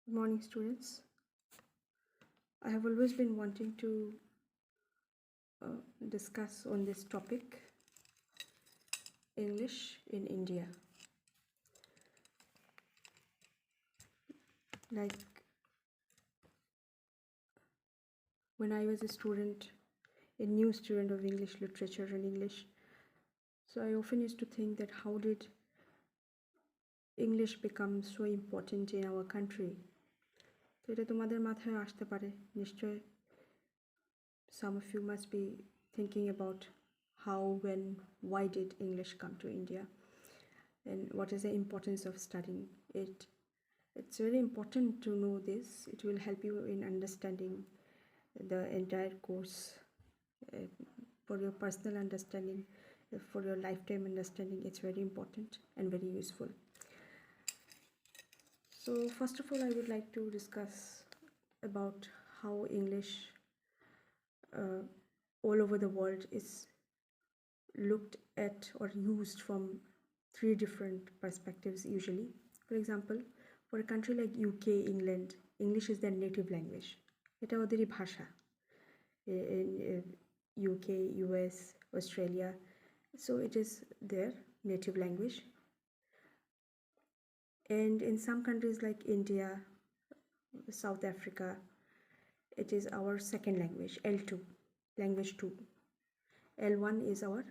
Good morning, students. I have always been wanting to discuss on this topic, English in India. Like when I was a student, a new student of English literature and English, so I often used to think that how did English become so important in our country? তো এটা তোমাদের মাথায় আসতে পারে নিশ্চয়. Some of you must be thinking about how, when, why did English come to India, and what is the importance of studying it. It's very important to know this. It will help you in understanding the entire course, for your personal understanding, for your lifetime understanding. It's very important and very useful. So first of all, I would like to discuss about how English all over the world is looked at or used from three different perspectives usually. For example, for a country like UK, England, English is their native language. এটা ওদেরই ভাষা. In UK, US, Australia, so it is their native language. And in some countries like India, South Africa, it is our second language, L2, language 2. L1 is our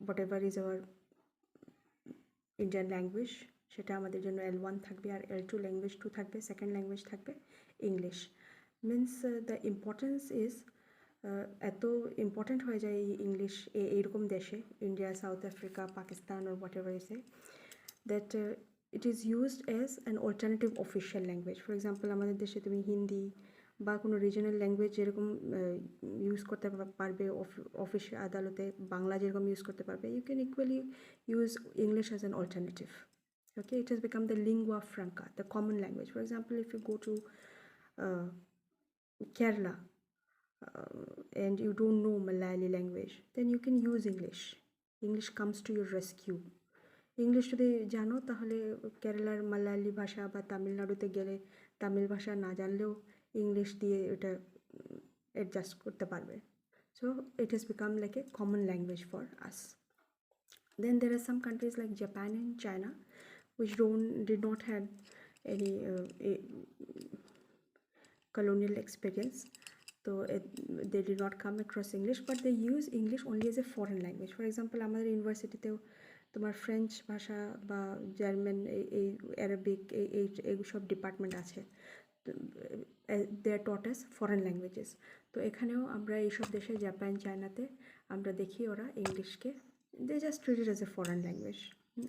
whatever is our Indian language, সেটা আমাদের জন্য L1 থাকবে, আর L2 language 2 থাকবে, second language থাকবে English. Means the importance is এত important হয়ে যায় এই ইংলিশ এইরকম দেশে, India, south Africa, Pakistan or whatever you say, that it is used as an alternative official language. For example, আমাদের দেশে তুমি হিন্দি বা কোনো রিজনাল ল্যাঙ্গুয়েজ যেরকম ইউজ করতে পারবে, অফিস আদালতে বাংলা যেরকম ইউজ করতে পারবে, you can equally use English as an alternative. Okay, it has become the lingua franca, the common language. For example, if you go to Kerala and you don't know Malayali language, then you can use English. English comes to your rescue. English যদি জানো তাহলে কেরালার মালায়ালি ভাষা বা তামিলনাড়ুতে গেলে তামিল ভাষা না জানলেও ইংলিশ দিয়ে এটা অ্যাডজাস্ট করতে পারবে. So it has become like a common language for us. Then there are some countries like Japan and China which did not have any colonial experience, so they did not come across English, but they use English only as a foreign language. For example, আমাদের ইউনিভার্সিটিতেও তোমার French ভাষা বা German, এই Arabic, এই সব department আছে, দে আর টট as foreign languages. তো এখানেও আমরা এইসব দেশে, জাপান, চায়নাতে আমরা দেখি ওরা ইংলিশকে they just treat it as a foreign language.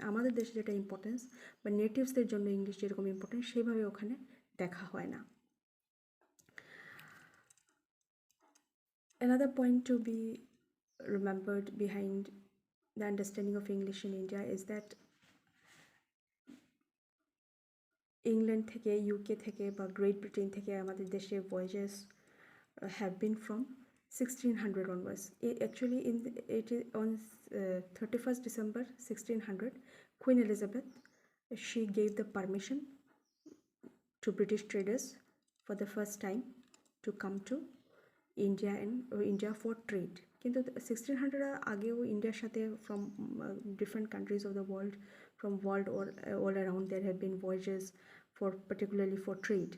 আমাদের দেশে যেটা ইম্পর্টেন্স বা নেটিভসদের জন্য ইংলিশ যেরকম ইম্পর্টেন্স, সেইভাবে ওখানে দেখা হয় না. Another point to be remembered behind the understanding of English in India is that England থেকে, UK থেকে বা Great Britain থেকে আমাদের দেশে voyages have been from 1600 onwards. Actually, on 31st December 1600, Queen Elizabeth, she gave the permission to British traders for the first time to come to India for trade. কিন্তু 1600 আগেও ইন্ডিয়ার সাথে from different countries of the world, from world or all around, there have been voyages for particularly for trade.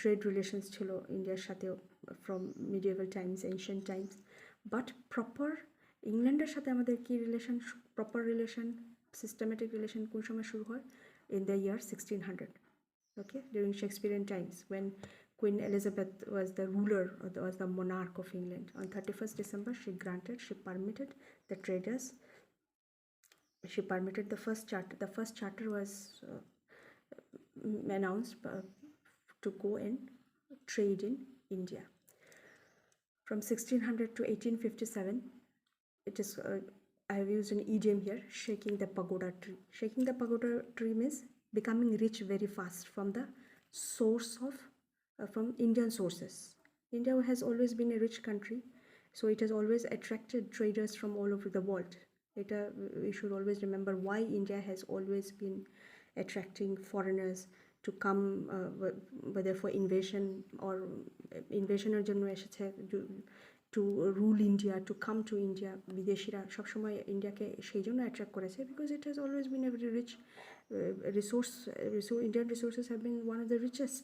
Trade relations ছিল ইন্ডিয়ার সাথেও from medieval times, ancient times. But proper ইংল্যান্ডের সাথে আমাদের কি relation, proper relation, systematic relation কোন সময় শুরু হয়? In the year 1600. Okay, during Shakespearean times, when Queen Elizabeth was the ruler, or was the monarch of England. On 31st December, she permitted the traders, she permitted the first charter. The first charter was announced to go and trade in India. From 1600 to 1857, it is, I have used an idiom here, shaking the pagoda tree. Shaking the pagoda tree means becoming rich very fast from the source of from Indian sources. India has always been a rich country, so it has always attracted traders from all over the world. We should always remember why India has always been attracting foreigners to come, whether for invasion or invasioner জন্য এসেছে, to rule India, to come to India. বিদেশিরা সবসময় ইন্ডিয়াকে সেই জন্য attract করেছে because it has always been a very rich resource. Indian resources have been one of the richest.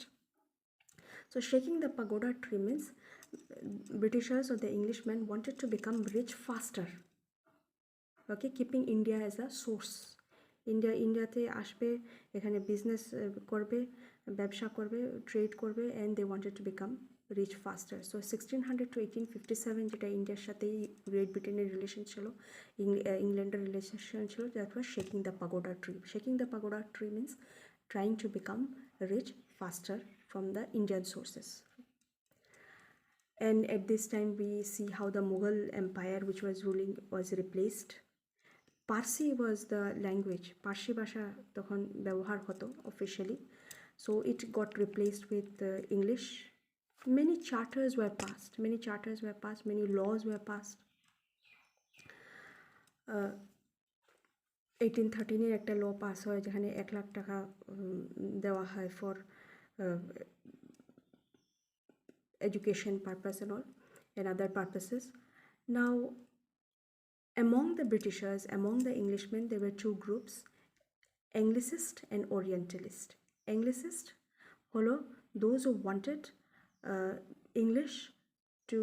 So shaking the pagoda tree means Britishers or the Englishmen wanted to become rich faster. Okay, keeping India as a source. ইন্ডিয়াতে আসবে, এখানে business করবে, ব্যবসা করবে, trade করবে, and they wanted to become rich faster. So 1600 to 1857 যেটা ইন্ডিয়ার সাথেই গ্রেট ব্রিটেনের রিলেশন ছিল, ইংল্যান্ডের রিলেশন ছিল, that was shaking the pagoda tree. Shaking the pagoda tree means trying to become rich faster from the Indian sources. And at this time we see how the Mughal Empire, which was ruling, was replaced. Parsi was the language. Parsi bhasha tokhon ব্যবহার হতো officially. So it got replaced with English. Many charters were passed. Many laws were passed. 1813 এর একটা ল pass হয় যেখানে 1 লাখ টাকা দেওয়া হয় for education purpose and all and other purposes. Now, among the Britishers, among the Englishmen, there were two groups, Anglicist and Orientalist. Anglicist holo those who wanted English to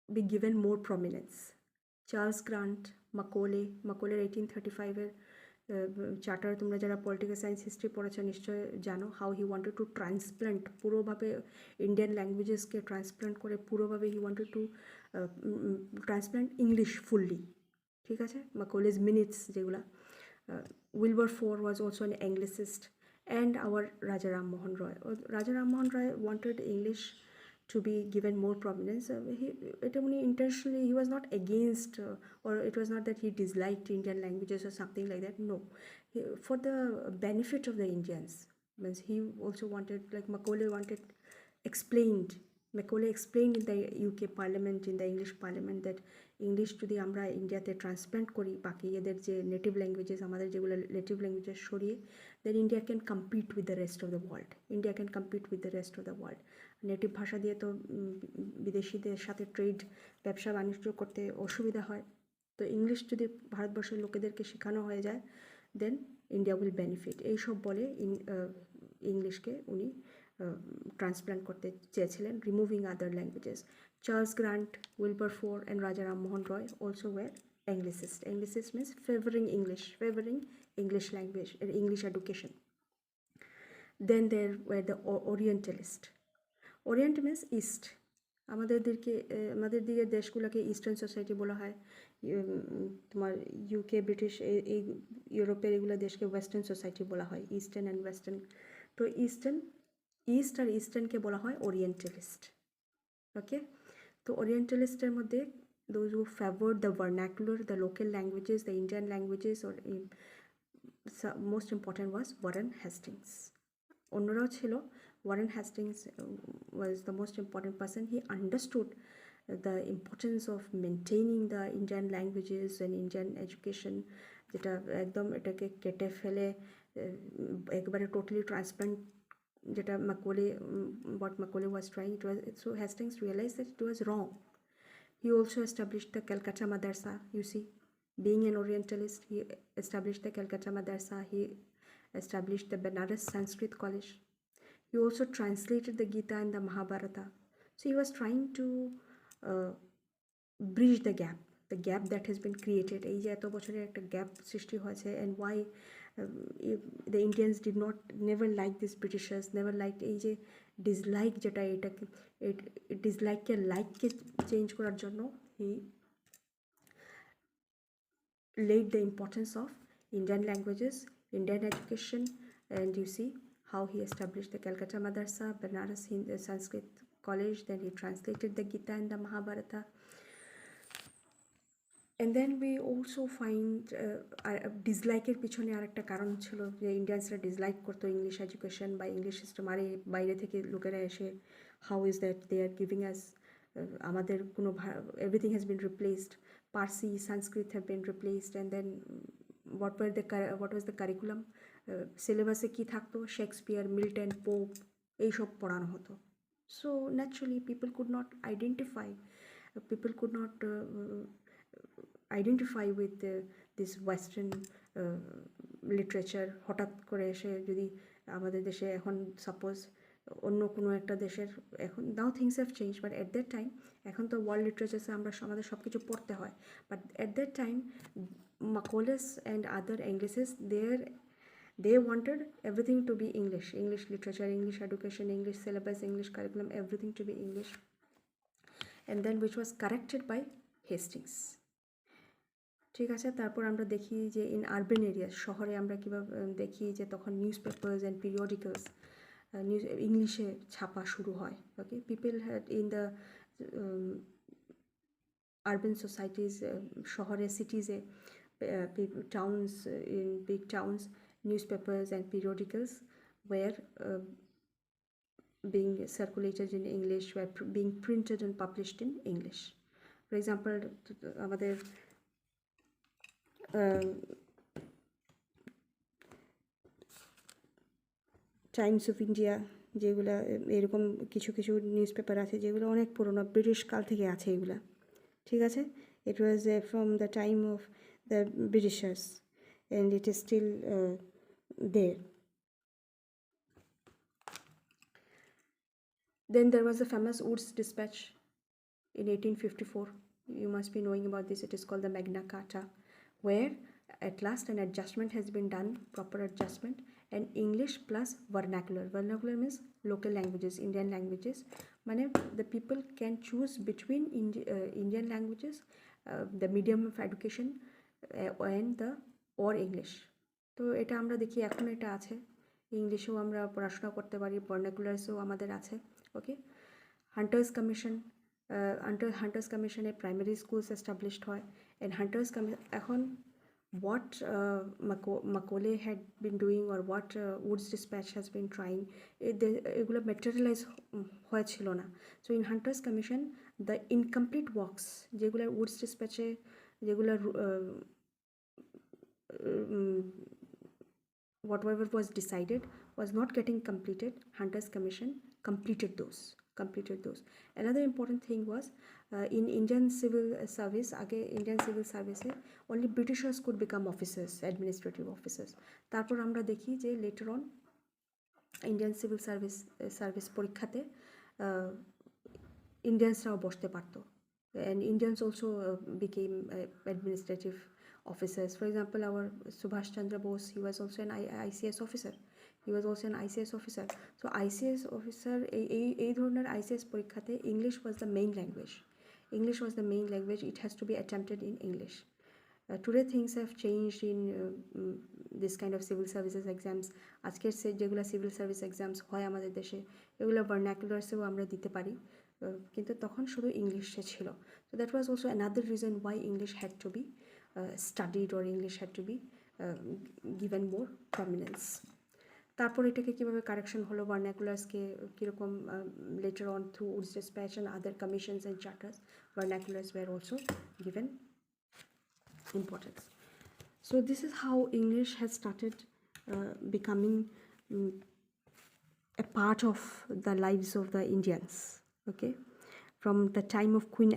be given more prominence. Charles Grant, Macaulay 1835 এর charter, তোমরা যারা political science history পড়েছো নিশ্চয় জানো, how he wanted to transplant, পুরোভাবে Indian ল্যাঙ্গুয়েজেসকে transplant করে পুরোভাবে he wanted to transplant English fully, ঠিক আছে, Macaulay's মিনিটস যেগুলা. Wilberforce was also an Anglicist, and our Raja Ram Mohan Roy. Raja Ram Mohan Roy wanted English to be given more prominence. Intentionally, he was not against, or it was not that he disliked Indian languages or something like that. No, for the benefit of the Indians. Means he also wanted, like Macaulay explained in the UK Parliament, in the English Parliament, that English যদি আমরা ইন্ডিয়াতে transplant করি বাকি এদের যে native languages, আমাদের যেগুলো native languages সরিয়ে, then India can compete with the rest of the world. Native ভাষা দিয়ে তো বিদেশিদের সাথে ট্রেড, ব্যবসা বাণিজ্য করতে অসুবিধা হয়. তো ইংলিশ যদি ভারতবর্ষের লোকেদেরকে শেখানো হয়ে যায়, দেন ইন্ডিয়া উইল বেনিফিট. এইসব বলে ইংলিশকে উনি ট্রান্সপ্লান্ট করতে চেয়েছিলেন, removing other languages. Charles Grant, Wilberforce and Raja Ram Mohan Roy also were Anglicist. Anglicist means favoring English language and English education. Then there were the Orientalist. Orient means East. আমাদের দিকে দেশগুলোকে eastern society বলা হয়, তোমার UK, British, এই ইউরোপের এগুলো দেশকে ওয়েস্টার্ন সোসাইটি বলা হয়, ইস্টার্ন অ্যান্ড ওয়েস্টার্ন. তো ইস্ট আর ইস্টার্নকে বলা হয় ওরিয়েন্টালিস্ট. ওকে, তো ওরিয়েন্টালিস্টের মধ্যে those who favored the vernacular, the local languages, the Indian languages, or most important was Warren Hastings. অন্যরাও ছিল. Warren Hastings was the most important person. He understood the importance of maintaining the Indian languages and Indian education, যেটা একদম এটাকে কেটে ফেলে একবারে totally transplant, যেটা what Macaulay was trying. So Hastings realized that it was wrong. He also established the Calcutta Madrasa. You see, being an Orientalist, he established the Calcutta Madrasa. He established the Banaras Sanskrit College. He also translated the Gita and the Mahabharata. So he was trying to bridge the gap that has been created. এই যে এত বছরের একটা gap সৃষ্টি হয়েছে, and why the Indians did not never like these Britishers, never liked এই যে dislike, যেটা এটাকে ডিসলাইককে লাইককে চেঞ্জ করার জন্য he laid the importance of Indian languages, Indian education, and you see how he established the Calcutta Madrasa, Banaras Sanskrit College. Then he translated the Gita and the Mahabharata. And then we also find ডিসলাইকের পিছনে আরেকটা কারণ ছিল যে ইন্ডিয়ানসরা dislike করতো English education বা English system. আর বাইরে থেকে লোকেরা এসে how is that they are giving us, আমাদের কোনো everything has been replaced, Parsi, Sanskrit have been replaced, and then what was the curriculum, সিলেবাসে কি থাকতো, শেক্সপিয়ার, মিল্টন, পোপ, এইসব পড়ানো হতো. So naturally people could not identify with this western literature. হঠাৎ করে এসে যদি আমাদের দেশে এখন সাপোজ অন্য কোনো একটা দেশের, এখন now things have change, but at that time, এখন তো ওয়ার্ল্ড লিটারেচারে আমরা আমাদের সব কিছু পড়তে হয়, but at that time Macaulays and other Englishes, they wanted everything to be English literature, English education, English syllabus, English curriculum, everything to be English, and then which was corrected by Hastings. ঠিক আছে, তারপর আমরা দেখি যে in urban area, শহরে আমরা কীভাবে দেখি যে তখন news papers and periodicals news ইংলিশে ছাপা শুরু হয়. Okay, people had in the urban societies, শহরে, সিটিজে, towns, in big towns, newspapers and periodicals were being circulated in English, were being printed and published in English. For example, আমাদের Times of India, যেগুলো এরকম কিছু কিছু news paper আছে যেগুলো অনেক পুরনো, ব্রিটিশ কাল থেকে আছে এগুলা. ঠিক আছে, it was from the time of the Britishers and it is still there. Then there was the famous Wood's Dispatch in 1854. You must be knowing about this. It is called the Magna Carta, where at last an adjustment has been done, proper adjustment, and English plus vernacular. Vernacular means local languages, Indian languages. Mane the people can choose between Indian languages, the medium of education, and the or English. তো এটা আমরা দেখি এখন এটা আছে, ইংলিশেও আমরা পড়াশোনা করতে পারি, ভার্নাকুলারসেও আমাদের আছে. ওকে, হান্টার্স কমিশন, হান্টার্স কমিশনে প্রাইমারি স্কুলস এস্টাবলিশড হয়, অ্যান্ড হান্টার্স এখন what Macaulay had been doing or what Wood's Dispatch has been trying, এগুলো ম্যাটেরিয়ালাইজ হয়েছিল না. So in hunters commission the incomplete works, যেগুলো উডস ডিসপ্যাচে, যেগুলো whatever was decided was not getting completed, Hunters Commission completed those. Another important thing was in Indian civil service, Indian civil service only Britishers could become officers, administrative officers. তারপর আমরা দেখি যে later on Indian civil service পরীক্ষাতে Indiansরাও বসতে পারতো, and Indians also became administrative officers. For example, our Subhash Chandra Bose, he was also an ICS officer. So ICS officer, এই ধরনের ICS পরীক্ষাতে English was the main language. It has to be attempted in English. Today things have changed in this kind of civil services exams. আজকের যেগুলো civil service exams হয় আমাদের দেশে, এগুলো ভার্নাকুলারসেও আমরা দিতে পারি, কিন্তু তখন শুধু ইংলিশে ছিল. So that was also another reason why English had to be studied, or English had to be given more prominence. তারপর এটাকে কীভাবে কারেকশন হলো, ভার্নাকুলার্সকে কীরকম later on through Wood's Dispatch and other commissions and charters, vernaculars were also given importance. So this is how English has started becoming a part of the lives of the Indians. Okay, from the time of Queen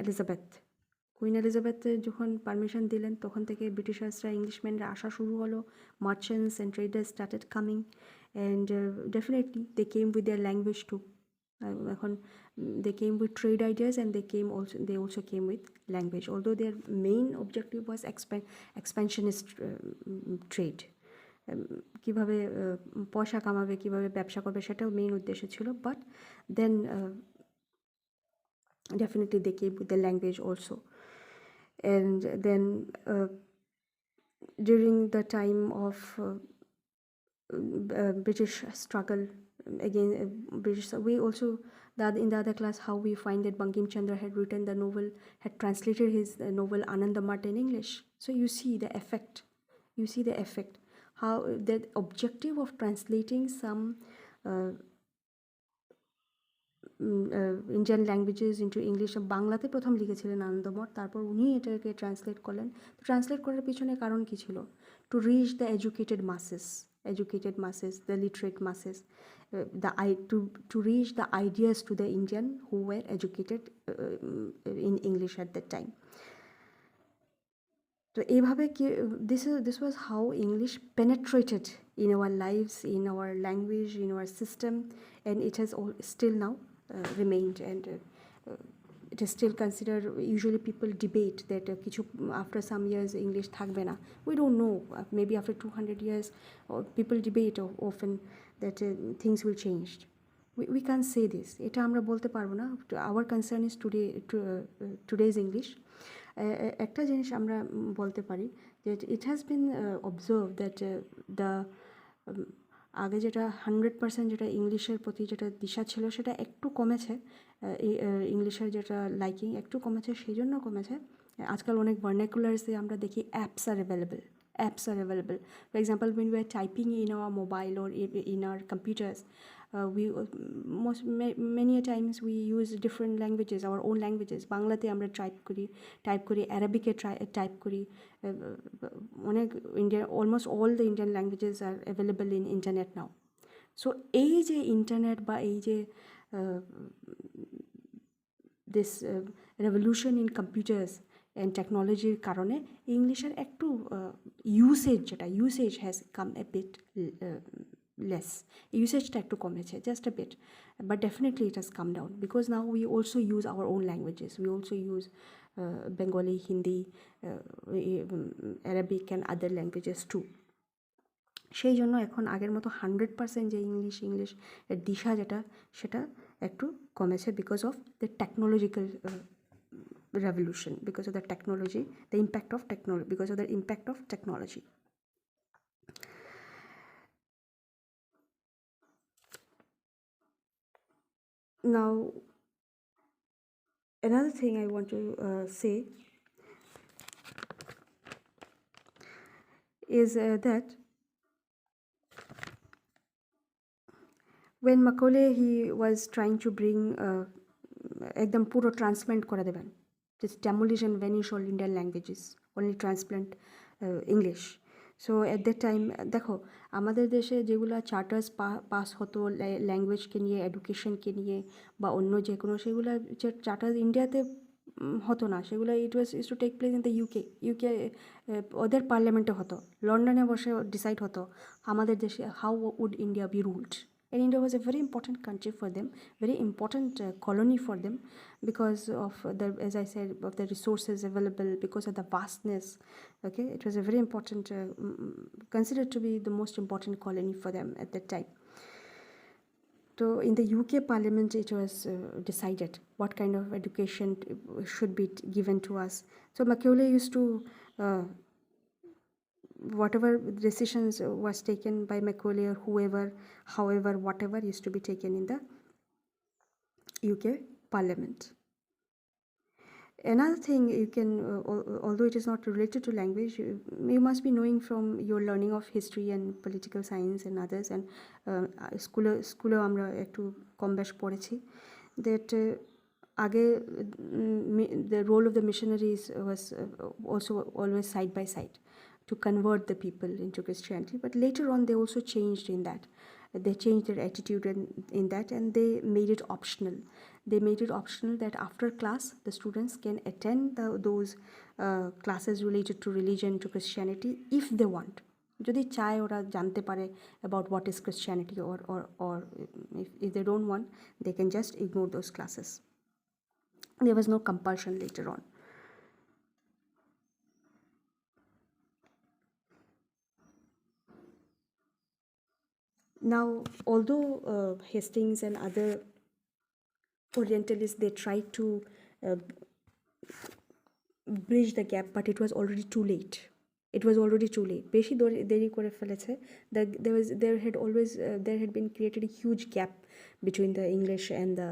Elizabeth যখন permission দিলেন, তখন থেকে ব্রিটিশার্সরা, ইংলিশম্যানরা আসা শুরু হলো, merchants and traders started coming, and definitely they came with their language too. এখন they came with trade ideas, and they also came with language, although their main objective was expansionist trade. কিভাবে পয়সা কামাবে, কিভাবে ব্যবসা করবে, সেটাও main উদ্দেশ্য ছিল. But then definitely they came with the language also. And then during the time of British struggle again, we also, in the other class, how we find that Bankim Chandra had written the novel, had translated his novel Anandamart in English. So you see the effect, how the objective of translating some Indian languages into English বাংলাতে প্রথম লিখেছিলেন আনন্দমঠ, তারপর উনি এটাকে translate করলেন। তো translate করার পিছনে কারণ কী ছিল? To reach the educated masses, the literate masses, to reach the ideas to the Indian who were educated in English at that time. তো এইভাবে কি this was how English penetrated in our lives, in our language, in our system, and it has still now remained, and it is still considered. Usually people debate that কিছু after some years English থাকবে না. We don't know, maybe after 200 years people debate often that things will change. We can't say this, এটা আমরা বলতে পারবো না. Our concern is today's English. একটা জিনিস আমরা বলতে পারি যে it has been observe that the আগে যেটা 100% যেটা ইংলিশের প্রতি যেটা দিশা ছিল সেটা একটু কমেছে, ইংলিশের যেটা লাইকিং একটু কমেছে। সেই জন্য কমেছে আজকাল অনেক ভার্নাকুলার্সে আমরা দেখি apps R available. For example, when we are typing in our mobile or in our computers, many a times we use different languages, our own languages. বাংলাতে আমরা টাইপ করি, অ্যারাবিকে টাইপ করি, অনেক almost all the Indian languages are available in internet now. So এই যে internet বা এই যে this revolution in computers and technologyর কারণে ইংলিশের একটু usage has come a bit less. Usageটা একটু কমেছে, just a bit, but definitely it has come down because now we also use our own languages. We also use Bengali, Hindi, Arabic and other languages too. সেই জন্য এখন আগের মতো 100% যে English এর দিশা যেটা সেটা একটু কমেছে because of the technological revolution, because of the technology, the impact of technology, because of the impact of technology. Now another thing I want to say is that when Macaulay he was trying to bring ekdam puro transplant kore deben, just demolish and vanish all Indian languages, only transplant English. So at that time দেখো আমাদের দেশে যেগুলো চার্টার্স pass হতো ল্যাঙ্গুয়েজকে নিয়ে, এডুকেশনকে নিয়ে বা অন্য যে কোনো, সেগুলো যে চার্টার্স ইন্ডিয়াতে হতো না, সেগুলো it to take place in the UK ওদের পার্লামেন্টে হতো, লন্ডনে বসে ডিসাইড হতো আমাদের দেশে how would India be ruled. And India was a very important country for them, very important colony for them because of the, as I said, of the resources available, because of the vastness. Okay, it was a very important, considered to be the most important colony for them at that time. So in the UK Parliament, it was decided what kind of education should be given to us. So Macaulay used to whatever decisions was taken by Macaulay or whoever, however, whatever used to be taken in the UK Parliament. Another thing you can, although it is not related to language, you must be knowing from your learning of history and political science and others, and school আমরা একটু কম বেশ পড়েছি that আগে the role of the missionaries was also always side by side to convert the people into Christianity, but later on they also changed in that. They changed their attitude in that, and they made it optional. They made it optional that after class the students can attend those classes related to religion, to Christianity, if they want. যদি চায় ওরা জানতে পারে about what is Christianity, or if they don't want, they can just ignore those classes. There was no compulsion later on. Now, although Hastings and other Orientalists, they tried to bridge the gap, but it was already too late. বেশি দেরি করে ফেলেছে. There had been created a huge gap between the English and the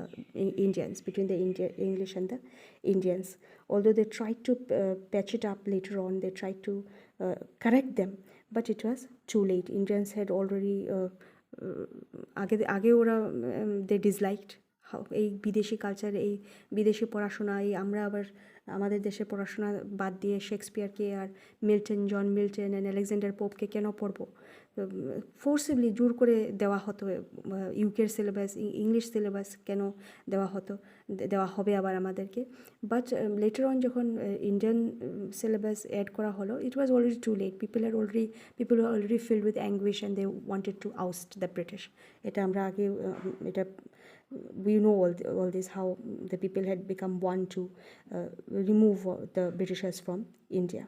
Indians, between the English and the Indians. Although they tried to patch it up later on, they tried to correct them, but it was too late. Indians had already আগে ওরা they disliked এই বিদেশি culture, এই বিদেশি পড়াশোনা, এই আমরা আবার আমাদের দেশের পড়াশোনা বাদ দিয়ে শেক্সপিয়ারকে আর জন মিল্টন অ্যান্ড আলেকজান্ডার পোপকে কেন পড়বো? ফোর্সিবলি জোর করে দেওয়া হতো ইউকের সিলেবাস, ইংলিশ সিলেবাস কেন দেওয়া হবে আবার আমাদেরকে। বাট লেটার অন যখন ইন্ডিয়ান সিলেবাস অ্যাড করা হলো, it was already too late. People are already filled with anguish and they wanted to oust the British. এটা আমরা আগে এটা we know all this, how the people had become one to remove the Britishers from India.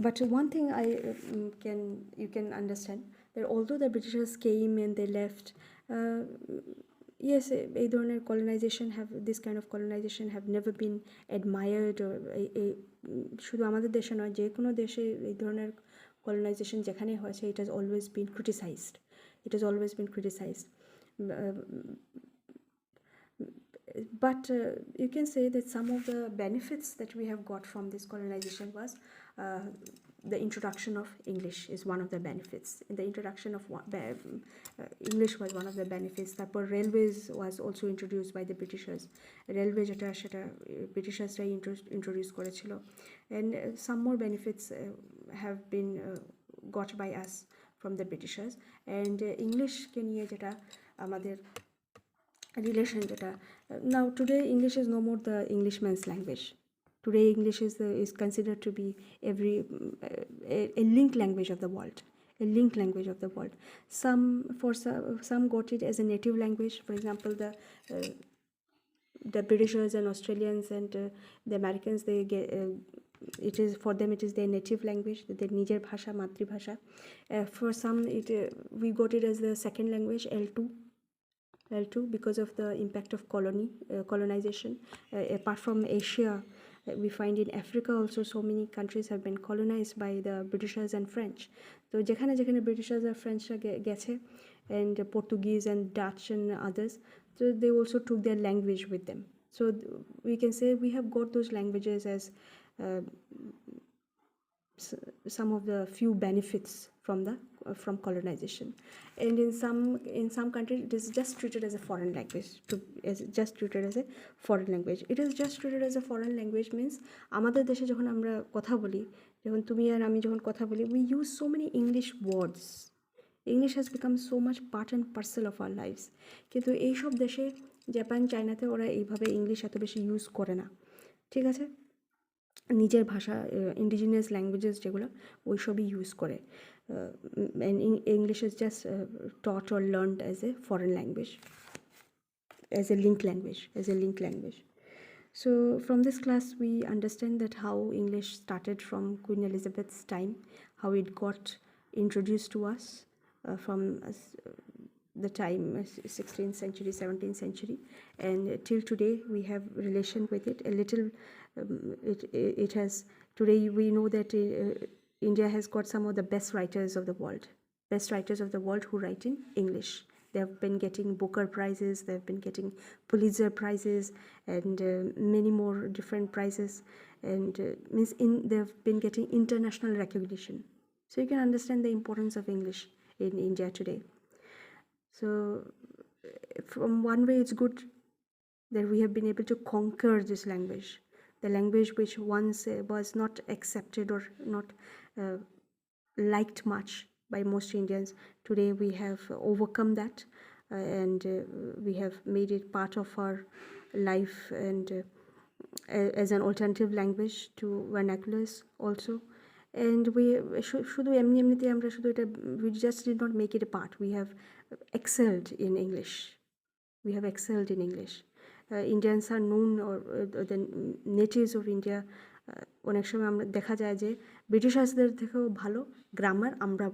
But one thing you can understand, that although the Britishers came and they left, yes, এই ধরনের this kind of colonization have never been admired, or শুধু আমাদের দেশে নয়, যে কোনো দেশে এই ধরনের colonization যেখানে হয়েছে, it has always been criticized. But you can say that some of the benefits that we have got from this colonization was the introduction of English is one of the benefits. The introduction of English was one of the benefits. তারপর railways was also introduced by the Britishers. Railway সেটা Britishers-রাই introduce করেছিল. And some more benefits have been got by us from the Britishers. And English কে নিয়ে যেটা আমাদের relation যেটা, now today English is no more the Englishman's language. Today English is considered to be a link language of the world. Some got it as a native language. For example, the Britishers and Australians and the Americans, they get for them it is their native language, their নিজের ভাষা, মাতৃভাষা. For some we got it as the second language, L2, because of the impact of colonization. Apart from Asia, we find in Africa also so many countries have been colonized by the Britishers and French. So যেখানে Britishers and French গেছে, and Portuguese and Dutch and others, so they also took their language with them. So we can say we have got those languages as some of the few benefits from colonization. And in some countries it is just treated as a foreign language. It is just treated as a foreign language means আমাদের দেশে যখন আমরা কথা বলি, যখন তুমি আর আমি যখন কথা বলি, we use so many English words. English has become so much part and parcel of our lives. কিন্তু এইসব দেশে, জাপান, চায়নাতে ওরা এইভাবে ইংলিশ এত বেশি ইউজ করে না, ঠিক আছে? নিজের ভাষা, ইন্ডিজিনিয়াস ল্যাঙ্গুয়েজেস যেগুলো, ওই সবই ইউজ করে। And English is just taught or learned as a foreign language, as a link language. So from this class we understand that how English started from Queen Elizabeth's time, how it got introduced to us from the time 16th century, 17th century, and till today we have relation with it a little. It has, today we know that India has got some of the best writers of the world who write in English. They have been getting Booker prizes, they have been getting Pulitzer prizes, and many more different prizes, and they have been getting international recognition. So you can understand the importance of English in India today. So from one way it's good that we have been able to conquer this language, the language which once was not accepted or not liked much by most Indians. Today we have overcome that, and we have made it part of our life, and as an alternative language to vernaculars also. And we শুধু এমনিতে আমরা শুধু এটা, we just did not make it a part. We have excelled in English. Indians are known, or the natives of India, অনেক সময় আমরা দেখা যায় যে ব্রিটিশার্সদের থেকেও ভালো গ্রামার আমরা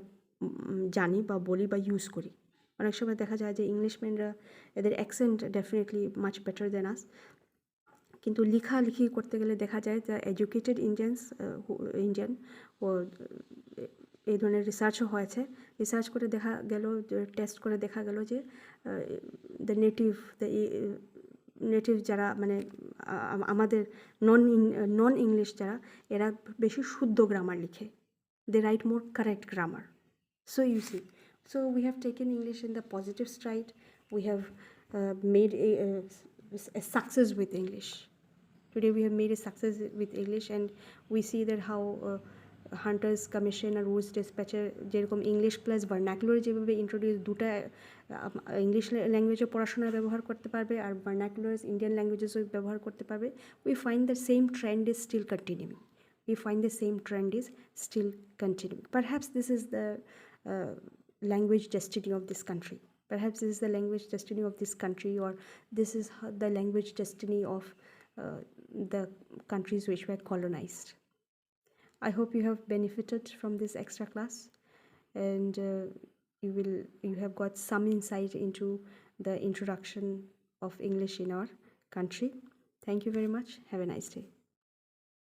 জানি বা বলি বা ইউজ করি। অনেক সময় দেখা যায় যে ইংলিশম্যানরা, এদের accent definitely much better than us, কিন্তু লেখালেখি করতে গেলে দেখা যায় যে এডুকেটেড ইন্ডিয়ান ও এই ধরনের রিসার্চও হয়েছে। রিসার্চ করে দেখা গেল, টেস্ট করে দেখা গেল যে দ্য নেটিভ যারা, মানে আমাদের নন ইংলিশ যারা, এরা বেশি শুদ্ধ গ্রামার লিখে। They write more correct grammar. So you see, so we have taken English in the positive stride. We have made a success with English. Today we have made a success with English, and we see that how Hunter's commission আর rules ডিসপ্যাচের যেরকম English plus vernacular যেভাবে introduce দুটা English ল্যাঙ্গুয়েজও পড়াশোনায় ব্যবহার করতে পারবে আর ভার্নাকুলার ইন্ডিয়ান ল্যাঙ্গুয়েজেসও ব্যবহার করতে পারবে, we find the same trend is still continuing. We find the same trend is still continuing. Perhaps this is the language destiny of this country. Perhaps this is the language destiny of this country, or this is the language destiny of the countries which were colonized. I hope you have benefited from this extra class, and you have got some insight into the introduction of English in our country. Thank you very much. Have a nice day.